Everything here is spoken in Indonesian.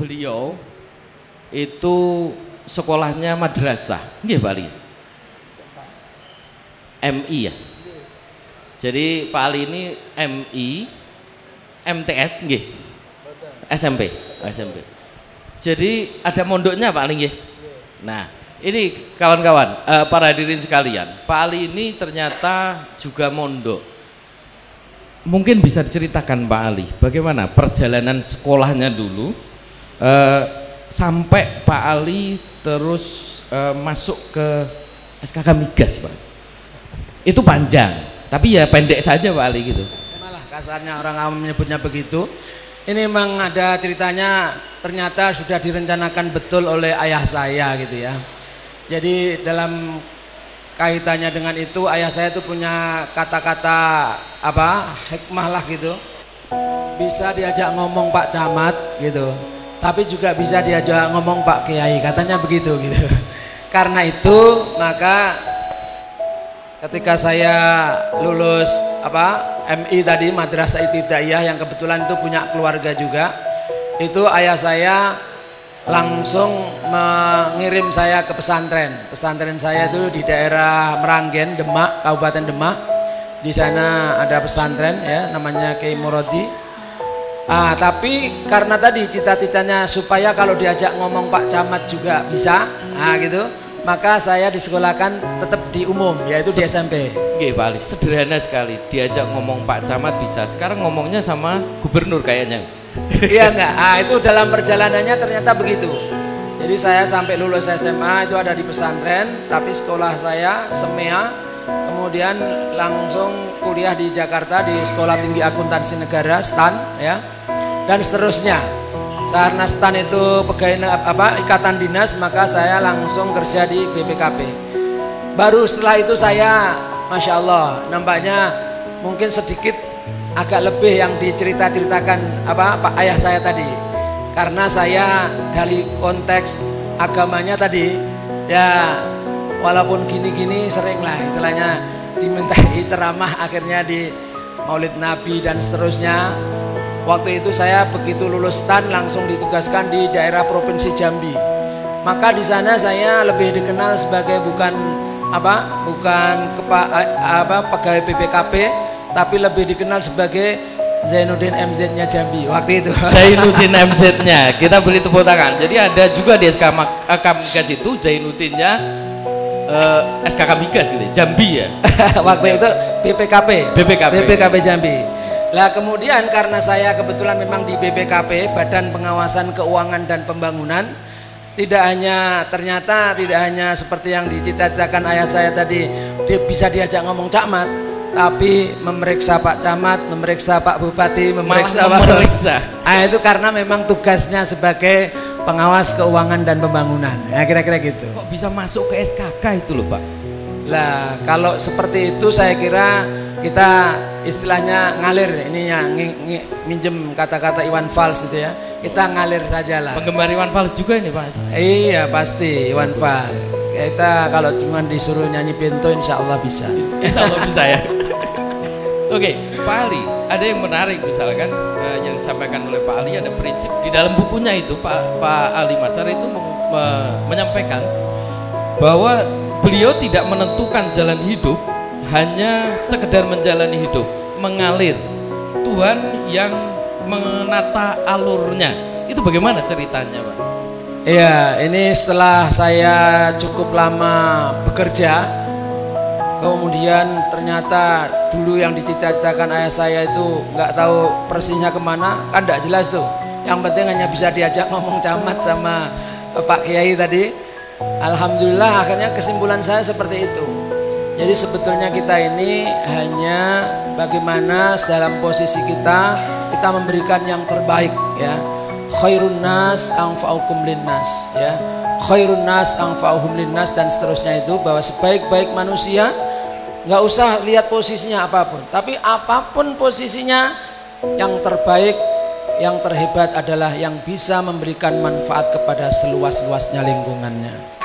beliau itu sekolahnya madrasah, nggih Pak Ali? MI ya. Jadi Pak Ali ini MI, MTS nggih. SMP. Jadi ada mondoknya Pak Ali nggih. Nah, ini kawan-kawan, para hadirin sekalian, Pak Ali ini ternyata juga mondok. Mungkin bisa diceritakan Pak Ali, bagaimana perjalanan sekolahnya dulu sampai Pak Ali terus masuk ke SKK Migas, Pak. Itu panjang, tapi ya pendek saja Pak Ali gitu. Malah kasarnya orang awam menyebutnya begitu. Ini memang ada ceritanya, ternyata sudah direncanakan betul oleh ayah saya gitu ya. Jadi dalam kaitannya dengan itu, ayah saya itu punya kata-kata apa, hikmah lah gitu. Bisa diajak ngomong Pak Camat gitu, tapi juga bisa diajak ngomong Pak Kiai, katanya begitu gitu. Karena itu maka ketika saya lulus MI tadi, Madrasah Ibtidaiyah, yang kebetulan itu punya keluarga juga, itu ayah saya langsung mengirim saya ke pesantren. Pesantren saya itu di daerah Meranggen, Demak, Kabupaten Demak. Di sana ada pesantren ya, namanya Kiai Muradi. Tapi karena tadi cita-citanya supaya kalau diajak ngomong Pak Camat juga bisa, gitu, maka saya disekolahkan tetap di umum, yaitu di SMP. Nggih Pak Ali, sederhana sekali, diajak ngomong Pak Camat bisa. Sekarang ngomongnya sama gubernur kayaknya. Iya enggak? Itu dalam perjalanannya ternyata begitu. Jadi saya sampai lulus SMA itu ada di pesantren, tapi sekolah saya SEMEA, kemudian langsung kuliah di Jakarta di Sekolah Tinggi Akuntansi Negara STAN ya, dan seterusnya. Karena STAN itu pegawai ikatan dinas, maka saya langsung kerja di BPKP. Baru setelah itu saya, Masya Allah, nampaknya mungkin sedikit agak lebih yang diceritakan Pak ayah saya tadi, karena saya dari konteks agamanya tadi ya, walaupun gini-gini seringlah istilahnya dimintai ceramah akhirnya di Maulid Nabi dan seterusnya. Waktu itu saya begitu lulus STAN langsung ditugaskan di daerah Provinsi Jambi. Maka di sana saya lebih dikenal sebagai bukan pegawai BPKP, tapi lebih dikenal sebagai Zainuddin MZ-nya Jambi waktu itu. Zainuddin MZ-nya, kita beri tepuk tangan. Jadi ada juga di SKK Migas itu Zainuddinnya SKK Migas gitu, Jambi ya. Waktu itu BPKP Jambi. Lah kemudian karena saya kebetulan memang di BPKP, Badan Pengawasan Keuangan dan Pembangunan, ternyata tidak hanya seperti yang dicita-citakan ayah saya tadi, dia bisa diajak ngomong Camat, tapi memeriksa Pak Camat, memeriksa Pak Bupati, memeriksa. Itu karena memang tugasnya sebagai pengawas keuangan dan pembangunan. Ya kira-kira gitu. Kok bisa masuk ke SKK itu loh Pak? Lah kalau seperti itu saya kira kita istilahnya ngalir, ininya minjem kata-kata Iwan Fals itu ya. Kita ngalir saja lah. Penggemar Iwan Fals juga ini Pak? Iya pasti Iwan Fals. Kita kalau cuma disuruh nyanyi pintu insya Allah bisa. Insya Allah bisa ya. Oke, Pak Ali, ada yang menarik misalkan yang disampaikan oleh Pak Ali, ada prinsip di dalam bukunya itu Pak Ali Masar itu menyampaikan bahwa beliau tidak menentukan jalan hidup, hanya sekedar menjalani hidup, mengalir. Tuhan yang menata alurnya. Itu bagaimana ceritanya Pak? Iya, ini setelah saya cukup lama bekerja, kemudian ternyata dulu yang dicita-citakan ayah saya itu nggak tahu persisnya kemana, kan nggak jelas tuh. Yang penting hanya bisa diajak ngomong Camat sama Pak Kiai tadi. Alhamdulillah akhirnya kesimpulan saya seperti itu. Jadi sebetulnya kita ini hanya bagaimana dalam posisi kita memberikan yang terbaik ya. Khairun nas anfa'ukum linnas ya. Khairun nas anfa'uhum linnas dan seterusnya, itu bahwa sebaik-baik manusia nggak usah lihat posisinya apapun, tapi apapun posisinya yang terbaik, yang terhebat adalah yang bisa memberikan manfaat kepada seluas-luasnya lingkungannya.